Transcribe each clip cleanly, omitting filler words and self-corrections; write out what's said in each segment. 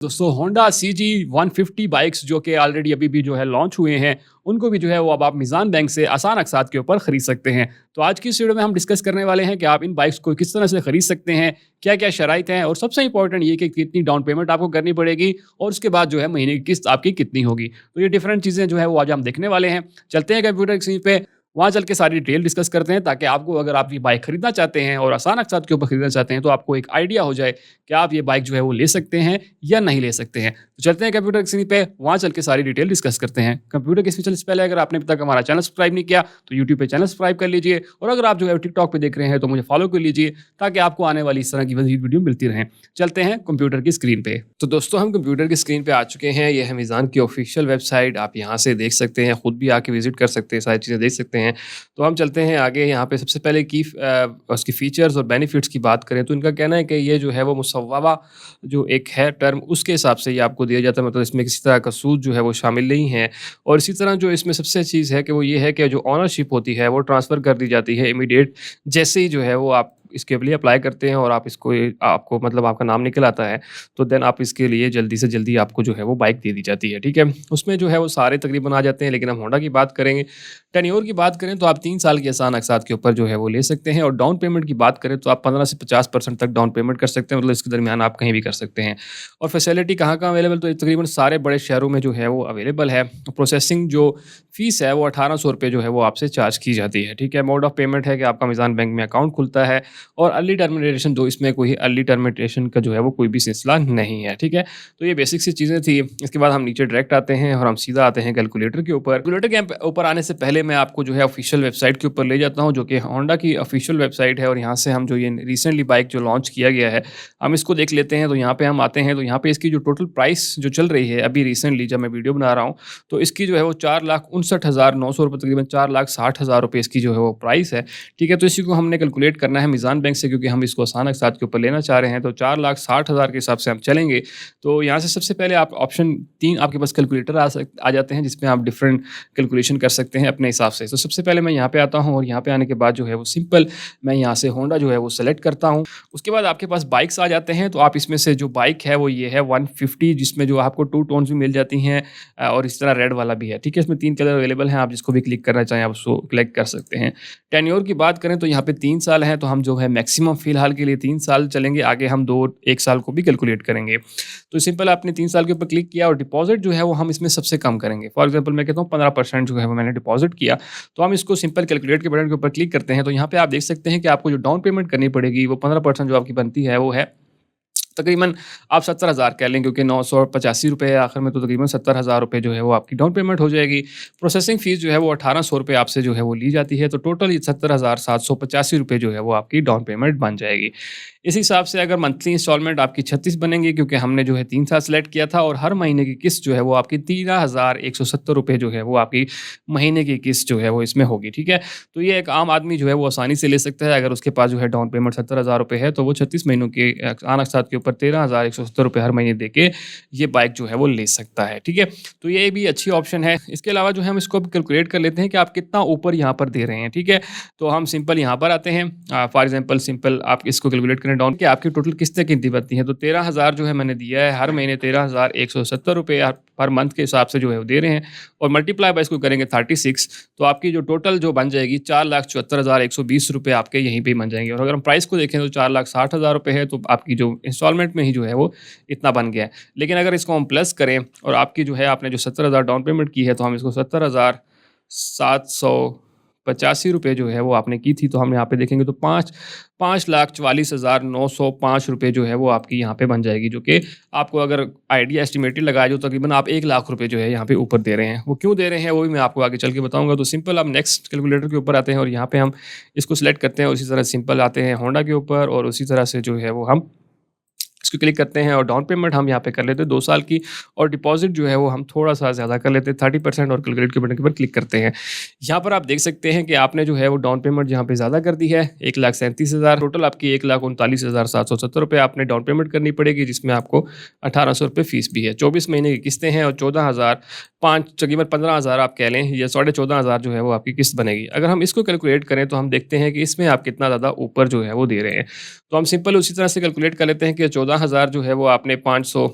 दोस्तों Honda CG 150 bikes जो कि ऑलरेडी अभी भी जो है लॉन्च हुए हैं, उनको भी जो है वो अब आप मीज़ान बैंक से आसान अक़सात के ऊपर ख़रीद सकते हैं। तो आज की इस वीडियो में हम डिस्कस करने वाले हैं कि आप इन बाइक्स को किस तरह से ख़रीद सकते हैं, क्या-क्या शराइत हैं और सबसे इंपॉर्टेंट ये कि कितनी डाउन पेमेंट आपको करनी पड़ेगी और उसके बाद जो है महीने की किस्त आपकी कितनी होगी। तो ये डिफरेंट चीज़ें जो है वो आज हम देखने वाले हैं। चलते हैं कंप्यूटर स्क्रीन पे, वहाँ चल के सारी डिटेल डिस्कस करते हैं ताकि आपको अगर आप ये बाइक खरीदना चाहते हैं और आसान अक़सात के ऊपर खरीदना चाहते हैं तो आपको एक आइडिया हो जाए कि आप ये बाइक जो है वो ले सकते हैं या नहीं ले सकते हैं। तो चलते हैं कंप्यूटर स्क्रीन पे, वहाँ चल के सारी डिटेल डिस्कस करते हैं। कंप्यूटर की स्क्रीन चलने से पहले अगर आपने अभी तक हमारा चैनल सब्सक्राइब नहीं किया तो यूट्यूब पे चैनल सब्सक्राइब कर लीजिए और अगर आप जो है टिकटॉक पे देख रहे हैं तो मुझे फॉलो कर लीजिए ताकि आपको आने वाली इस तरह की मज़ीद वीडियो मिलती रहें। चलते हैं कंप्यूटर की स्क्रीन पे। तो दोस्तों हम कंप्यूटर की स्क्रीन पे आ चुके हैं। ये है मीज़ान की ऑफिशियल वेबसाइट, आप यहाँ से देख सकते हैं, खुद भी आके विजिट कर सकते हैं, सारी चीज़ें देख सकते हैं। तो हम चलते हैं आगे। यहाँ पे सबसे पहले उसकी फ़ीचर्स और बेनिफिट्स की बात करें तो इनका कहना है कि ये जो है वो मुसव्वमा जो एक है टर्म, उसके हिसाब से ये आपको दिया जाता है, मतलब इसमें किसी तरह का सूद जो है वो शामिल नहीं है। और इसी तरह जो इसमें सबसे चीज़ है कि वो ये है कि जो ओनरशिप होती है वो ट्रांसफ़र कर दी जाती है इमीडिएट, जैसे ही जो है वो आप इसके लिए अप्लाई करते हैं और आप इसको आपको मतलब आपका नाम निकल आता है, तो देन आप इसके लिए जल्दी से जल्दी आपको जो है वो बाइक दे दी जाती है, ठीक है। उसमें जो है वो सारे तकरीबन आ जाते हैं, लेकिन हम होंडा की बात करेंगे। टेन्योर की बात करें तो आप 3 साल के आसान अक़सात के ऊपर जो है वो ले सकते हैं और डाउन पेमेंट की बात करें तो आप 15 से 50% तक डाउन पेमेंट कर सकते हैं, मतलब इसके दरमियान आप कहीं भी कर सकते हैं। और फैसिलिटी कहाँ-कहाँ अवेलेबल, तो तकरीबन सारे बड़े शहरों में जो है वो अवेलेबल है। प्रोसेसिंग जो फ़ीस है वो ₹1800 जो है वो आपसे चार्ज की जाती है, ठीक है। मोड ऑफ पेमेंट है कि आपका मीज़ान बैंक में अकाउंट खुलता है और अर्ली टर्मिनेशन, जो इसमें कोई अर्ली टर्मिनेशन का जो है वो कोई भी सिलसिला नहीं है, ठीक है। तो ये बेसिक सी चीज़ें थी। इसके बाद हम नीचे डायरेक्ट आते हैं और हम सीधा आते हैं कैलकुलेटर के ऊपर। कैलकुलेटर के ऊपर आने से पहले मैं आपको जो है ऑफिशियल वेबसाइट के ऊपर ले जाता हूँ, जो कि होंडा की ऑफिशियल वेबसाइट है और यहाँ से हम जो ये रिसेंटली बाइक जो लॉन्च किया गया है, हम इसको देख लेते हैं। तो यहाँ पे हम आते हैं, तो यहाँ पे इसकी जो टोटल प्राइस जो चल रही है अभी रिसेंटली जब मैं वीडियो बना रहा हूँ, तो इसकी जो है वो ₹4,59,900 तकरीबन ₹4,60,000 इसकी जो है वो प्राइस है, ठीक है। तो इसी को हमने कैलकुलेट करना है मीज़ान बैंक से, क्योंकि हम इसको आसान अक़सात के ऊपर लेना चाह रहे हैं। तो 4,60,000 के हिसाब से हम चलेंगे। तो यहाँ से सबसे पहले आप ऑप्शन 3 आपके पास कैलकुलेटर आ जाते हैं, जिसमें आप डिफरेंट कैलकुलेशन कर सकते हैं अपने हिसाब से। तो सबसे पहले मैं यहाँ पे आता हूँ और यहाँ पे आने के बाद जो है वो सिंपल मैं यहाँ से होंडा जो है वो सेलेक्ट करता हूँ। उसके बाद आपके पास बाइक्स आ जाते हैं, तो आप इसमें से जो बाइक है वो ये है 150, जिसमें जो आपको 2 टोन्स भी मिल जाती हैं और इस तरह रेड वाला भी है, ठीक है। इसमें 3 कलर अवेलेबल हैं, आप जिसको भी क्लिक करना चाहें आप उसको क्लिक कर सकते हैं। टेन्योर की बात करें तो यहाँ पे 3 साल हैं, तो हम जो है मैक्सिमम फ़िलहाल के लिए 3 साल चलेंगे, आगे हम 1 साल को भी कैलकुलेट करेंगे। तो सिंपल आपने 3 साल के ऊपर क्लिक किया और डिपॉज़िट जो है वो हम इसमें सबसे कम करेंगे। फॉर एग्ज़ाम्पल मैं कहता हूँ 15% जो है वो मैंने डिपॉज़िट किया, तो हम इसको सिंपल कैलकुलेट के बटन के ऊपर क्लिक करते हैं। तो यहाँ पे आप देख सकते हैं कि आपको जो डाउन पेमेंट करनी पड़ेगी वो 15% जो आपकी बनती है वो है तकरीबन आप 70,000 कह लें, क्योंकि ₹985 आखिर में, तो तकरीबन ₹70,000 जो है वो आपकी डाउन पेमेंट हो जाएगी। प्रोसेसिंग फ़ीस जो है वो ₹1800 आपसे जो है वो ली जाती है, तो टोटल ₹70,785 जो है वो आपकी डाउन पेमेंट बन जाएगी। इस हिसाब से अगर मंथली इंस्टॉलमेंट आपकी 36 बनेंगी, क्योंकि हमने जो है 3 साल सेलेक्ट किया था, और हर महीने की किस्त जो है वो आपकी ₹13,170 जो है वो आपकी महीने की किस्त जो है वो इसमें होगी, ठीक है। तो ये एक आम आदमी जो है वो आसानी से ले सकता है। अगर उसके पास जो है डाउन पेमेंट ₹70,000 है, तो वो 36 महीनों के आसान अक़सात के ऊपर ₹13,170 हर महीने देके ये बाइक जो है वो ले सकता है, ठीक है। तो ये भी अच्छी ऑप्शन है। इसके अलावा जो है हम इसको कैलकुलेट कर लेते हैं कि आप कितना ऊपर यहाँ पर दे रहे हैं, ठीक है। तो हम सिंपल यहाँ पर आते हैं, फॉर एग्ज़ाम्पल सिंपल आप इसको कैलकुलेट डाउन कि आपकी टोटल किस्तें कितनी बनती हैं। तो 13,000 जो है मैंने दिया है, हर महीने ₹13,170 आप पर मंथ के हिसाब से जो है वो दे रहे हैं, और मल्टीप्लाई बाय इसको करेंगे 36, तो आपकी जो टोटल जो बन जाएगी ₹4,74,120 आपके यहीं पे बन जाएंगे। और अगर हम प्राइस को देखें तो ₹4,60,000 है, तो आपकी जो इंस्टॉलमेंट में ही जो है वो इतना बन गया है। लेकिन अगर इसको हम प्लस करें और आपकी जो है आपने जो 70,000 डाउन पेमेंट की है, तो हम इसको 70,785 जो है वो आपने की थी, तो हम यहाँ पे देखेंगे तो 5,44,905 रुपये जो है वो आपकी यहाँ पे बन जाएगी, जो कि आपको अगर आइडिया एस्टिमेटेड लगाया जो तकरीबन आप 1,00,000 रुपये जो है यहाँ पे ऊपर दे रहे हैं। वो क्यों दे रहे हैं वो भी मैं आपको आगे चल के बताऊँगा। तो सिंपल आप नेक्स्ट कैलकुलेटर के ऊपर आते हैं और यहाँ पे हम इसको सिलेक्ट करते हैं, उसी तरह सिंपल आते हैं होंडा के ऊपर और उसी तरह से जो है वो हम इसको क्लिक करते हैं और डाउन पेमेंट हम यहाँ पे कर लेते हैं 2 साल की, और डिपॉजिट जो है वो हम थोड़ा-सा ज़्यादा कर लेते हैं 30%, और कैलकुलेट के बटन के ऊपर क्लिक करते हैं। यहाँ पर आप देख सकते हैं कि आपने जो है वो डाउन पेमेंट यहाँ पे ज़्यादा कर दी है, 1,37,000, टोटल आपकी 1,39,770 आपने डाउन पेमेंट करनी पड़ेगी, जिसमें आपको ₹1,800 फ़ीस भी है। 24 महीने की किस्तें हैं और 14,005 तकरीबन 15,000 आप कह लें, या 14,500 जो है वो आपकी किस्त बनेगी। अगर हम इसको कैलकुलेट करें तो हम देखते हैं कि इसमें आप कितना ज़्यादा ऊपर जो है वो दे रहे हैं। तो हम सिंपल उसी तरह से कैलकुलेट कर लेते हैं कि 14,000 जो है वो आपने 500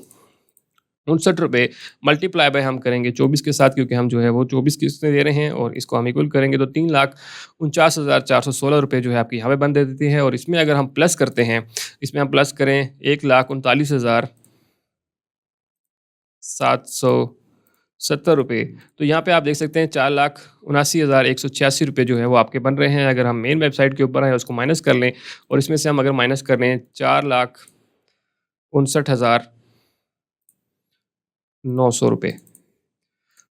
₹59 मल्टीप्लाई बाय हम करेंगे 24 के साथ, क्योंकि हम जो है वो 24 किस्तें दे रहे हैं और इसको हम इक्वल करेंगे तो ₹3,49,416 जो है आपकी यहाँ पे बन दे देती है। और इसमें अगर हम प्लस करते हैं, इसमें हम प्लस करें ₹1,39,770, तो यहाँ पे आप देख सकते हैं ₹4,79,186 जो है वो आपके बन रहे हैं। अगर हम मेन वेबसाइट के ऊपर हैं उसको माइनस कर लें और इसमें से हम अगर माइनस कर लें ₹4,59,900,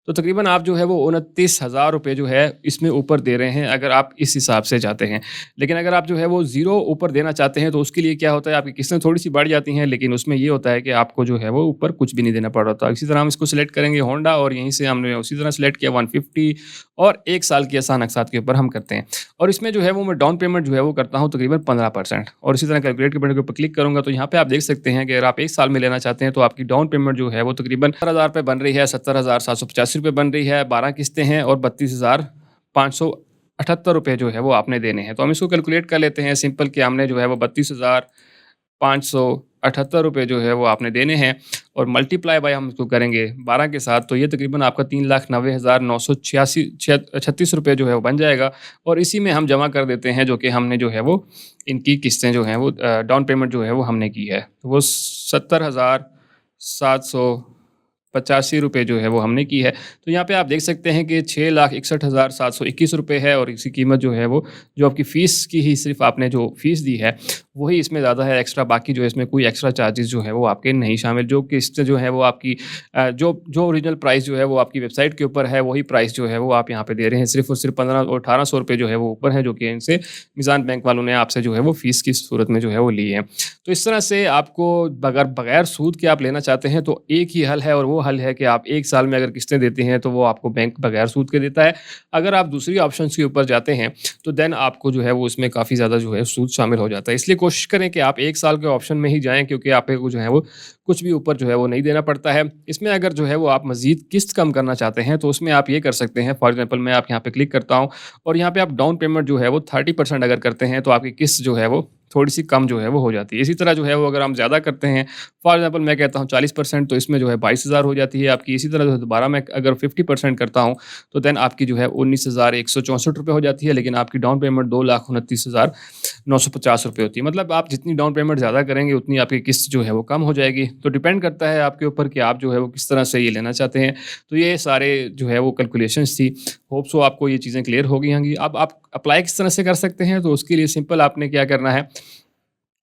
तो तकरीबन आप जो है वो ₹29,000 जो है इसमें ऊपर दे रहे हैं अगर आप इस हिसाब से जाते हैं। लेकिन अगर आप जो है वो ज़ीरो ऊपर देना चाहते हैं तो उसके लिए क्या होता है, आपकी किस्तें थोड़ी-सी बढ़ जाती हैं, लेकिन उसमें ये होता है कि आपको जो है वो ऊपर कुछ भी नहीं देना पड़ रहा होता। इसी तरह हम इसको सिलेक्ट करेंगे होंडा और यहीं से हमने उसी तरह सिलेक्ट किया 150 और 1 साल की आसान अक़सात के ऊपर हम करते हैं। और इसमें जो है वो मैं डाउन पेमेंट जो है वो करता हूँ तकरीबन 15%। और इसी तरह कैलकुलेट के बटन के ऊपर क्लिक करूँगा तो यहाँ पे आप देख सकते हैं कि अगर आप 1 साल में लेना चाहते हैं तो आपकी डाउन पेमेंट जो है वो तकरीबन ₹70,000 बन रही है, ₹70,785 बन रही है, 12 किस्तें हैं और ₹32,578 जो है वो आपने देने हैं। तो हम इसको कैलकुलेट कर लेते हैं सिंपल कि हमने जो है वो ₹32,578 जो है वो आपने देने हैं और मल्टीप्लाई बाय हम इसको करेंगे 12 के साथ, तो ये तकरीबन आपका ₹3,90,986 जो है वो बन जाएगा। और इसी में हम जमा कर देते हैं जो कि हमने जो है वो इनकी किस्तें जो हैं वो डाउन पेमेंट जो है वो हमने की है, तो वो ₹70,785 जो है वो हमने की है। तो यहाँ पे आप देख सकते हैं कि ₹6,61,721 है और इसकी कीमत जो है वो जो आपकी फ़ीस की ही सिर्फ आपने जो फ़ीस दी है वही इसमें ज़्यादा है एक्स्ट्रा, बाकी जो है इसमें कोई एक्स्ट्रा चार्जेस जो है वो आपके नहीं शामिल। जो किस्त जो है वो आपकी जो ओरिजिनल प्राइस जो है वो आपकी वेबसाइट के ऊपर है वही प्राइस जो है वो आप यहाँ पे दे रहे हैं। सिर्फ और सिर्फ 15 और ₹1,800 जो है वो ऊपर है, जो कि इनसे मीज़ान बैंक वालों ने आपसे जो है वो फ़ीस की सूरत में जो है वो ली है। तो इस तरह से आपको बगैर सूद के आप लेना चाहते हैं तो एक ही हल है और वो हल है कि आप 1 साल में अगर किस्तें देते हैं तो वो आपको बैंक बगैर सूद के देता है। अगर आप दूसरी ऑप्शंस के ऊपर जाते हैं तो देन आपको जो है वो इसमें काफ़ी ज़्यादा जो है सूद शामिल हो जाता है। इसलिए कोशिश करें कि आप 1 साल के ऑप्शन में ही जाएँ, क्योंकि आपको जो है वो कुछ भी ऊपर जो है वो नहीं देना पड़ता है। इसमें अगर जो है वो आप मज़ीद किस्त कम करना चाहते हैं तो उसमें आप ये कर सकते हैं। फॉर एग्ज़ाम्पल मैं आप यहाँ पे क्लिक करता हूँ और यहाँ पे आप डाउन पेमेंट जो है वो 30% अगर करते हैं तो आपकी किस्त जो है वो थोड़ी-सी कम जो है वो हो जाती है। इसी तरह जो है वो अगर हम ज़्यादा करते हैं, फॉर एग्ज़ाम्पल मैं कहता हूँ 40%, तो इसमें जो है 22,000 हो जाती है आपकी। इसी तरह जो है दोबारा मैं अगर 50% करता हूँ तो देन आपकी जो है ₹19,164 हो जाती है, लेकिन आपकी डाउन पेमेंट ₹2,29,950 होती है। मतलब आप जितनी डाउन पेमेंट ज़्यादा करेंगे उतनी आपकी किस्त जो है वो कम हो जाएगी। तो डिपेंड करता है आपके ऊपर कि आप जो है वो किस तरह से ये लेना चाहते हैं। तो ये सारे जो है वो कैलकुलेशंस थी। होप सो आपको ये चीज़ें क्लियर हो गई होंगी। अब आप अप्लाई किस तरह से कर सकते हैं, तो उसके लिए सिंपल आपने क्या करना है,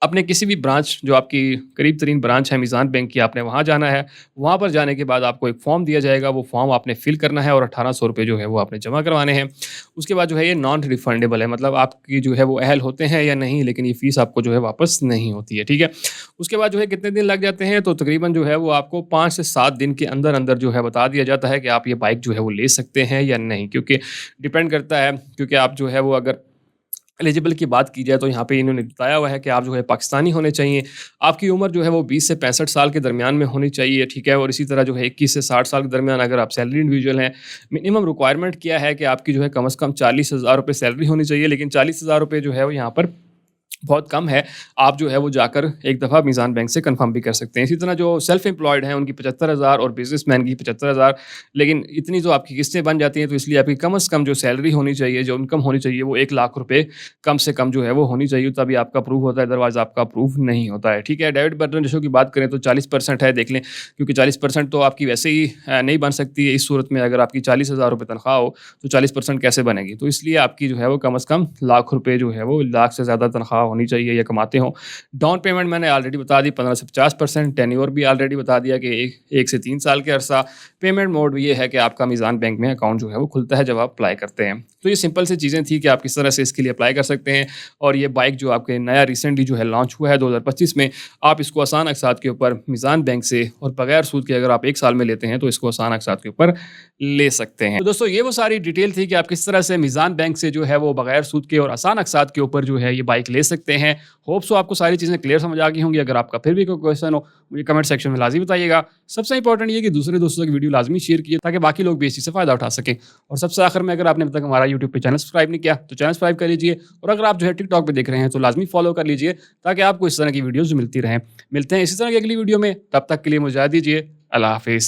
अपने किसी भी ब्रांच जो आपकी करीब तरीन ब्रांच है मीज़ान बैंक की, आपने वहाँ जाना है। वहाँ पर जाने के बाद आपको एक फ़ॉर्म दिया जाएगा, वो फ़ॉर्म आपने फ़िल करना है और ₹1,800 जो है वो आपने जमा करवाने हैं। उसके बाद जो है ये नॉन रिफंडेबल है, मतलब आपकी जो है वो अहल होते हैं या नहीं, लेकिन ये फ़ीस आपको जो है वापस नहीं होती है, ठीक है। उसके बाद जो है कितने दिन लग जाते हैं, तो तकरीबन जो है वो आपको 5 से 7 दिन के अंदर-अंदर जो है बता दिया जाता है कि आप ये बाइक जो है वो ले सकते हैं या नहीं, क्योंकि डिपेंड करता है, क्योंकि आप जो है वो अगर एलिजिबल की बात की जाए तो यहाँ पे इन्होंने बताया हुआ है कि आप जो है पाकिस्तानी होने चाहिए, आपकी उम्र जो है वो 20 से 65 साल के दरमियान में होनी चाहिए, ठीक है। और इसी तरह जो है 21 से 60 साल के दरमियान अगर आप सैलरी इंडिविजुअल हैं। मिनिमम रिक्वायरमेंट क्या है कि आपकी जो है कम से कम ₹40,000 सैलरी होनी चाहिए, लेकिन ₹40,000 जो है वो यहाँ पर बहुत कम है। आप जो है वो जाकर एक दफ़ा मीज़ान बैंक से कन्फर्म भी कर सकते हैं। इसी तरह जो सेल्फ एम्प्लॉयड हैं उनकी 75,000 और बिज़नेसमैन की 75,000, लेकिन इतनी जो आपकी किस्तें बन जाती हैं तो इसलिए आपकी कम से कम जो सैलरी होनी चाहिए, जो इनकम होनी चाहिए वो ₹1,00,000 कम से कम जो है वो होनी चाहिए, तभी आपका अप्रूव होता है, अदरवाइज़ आपका अप्रूव नहीं होता है, ठीक है। डेबिट बर्डन रेशो की बात करें तो 40% है, देख लें, क्योंकि 40% तो आपकी वैसे ही नहीं बन सकती है। इस सूरत में अगर आपकी ₹40,000 तनख्वाह हो तो 40% कैसे बनेगी, तो इसलिए आपकी जो है वो कम से कम ₹1,00,000 जो है वो लाख से ज़्यादा तनख्वाह होनी चाहिए या कमाते हो। डाउन पेमेंट मैंने ऑलरेडी बता दी 15 से 50%, टेन्योर भी ऑलरेडी बता दिया कि 1 से 3 साल के अरसा। पेमेंट मोड ये है कि आपका मीज़ान बैंक में अकाउंट जो है वो खुलता है जब आप अप्लाई करते हैं। तो ये सिंपल सी चीज़ें थी कि आप किस तरह से इसके लिए अप्लाई कर सकते हैं। और ये बाइक जो आपके नया रिसेंटली जो है लॉन्च हुआ है 2025 में, आप इसको आसान अक़सात के ऊपर मीज़ान बैंक से और बगैर सूद के अगर आप 1 साल में लेते हैं तो इसको आसान अक़सात के ऊपर ले सकते हैं। तो दोस्तों ये वो सारी डिटेल थी कि आप किस तरह से मीज़ान बैंक से जो है वो बगैर सूद के और आसान अक़सात के ऊपर जो है ये बाइक ले सकते हैं। होप सो आपको सारी चीज़ें क्लियर समझ आ गई होंगी। अगर आपका फिर भी कोई क्वेश्चन हो मुझे कमेंट सेक्शन में लाज़मी बताइएगा। सबसे इंपॉर्टेंट ये कि दूसरे दोस्तों की वीडियो लाज़मी शेयर कीजिए ताकि बाकी लोग भी इस चीज़ से फ़ायदा उठा सकें। और सबसे आखिर में, अगर आपने अब तक हमारा यूट्यूब पे चैनल सब्सक्राइब नहीं किया तो चैनल सब्सक्राइब कर लीजिए। और अगर आप जो है टिकटॉक पे देख रहे हैं तो लाज़मी फॉलो कर लीजिए ताकि आपको इस तरह की वीडियोज़ मिलती रहें। मिलते हैं इसी तरह की अगली वीडियो में, तब तक के लिए मुझे इजाज़त दीजिए। अल्लाह हाफिज़।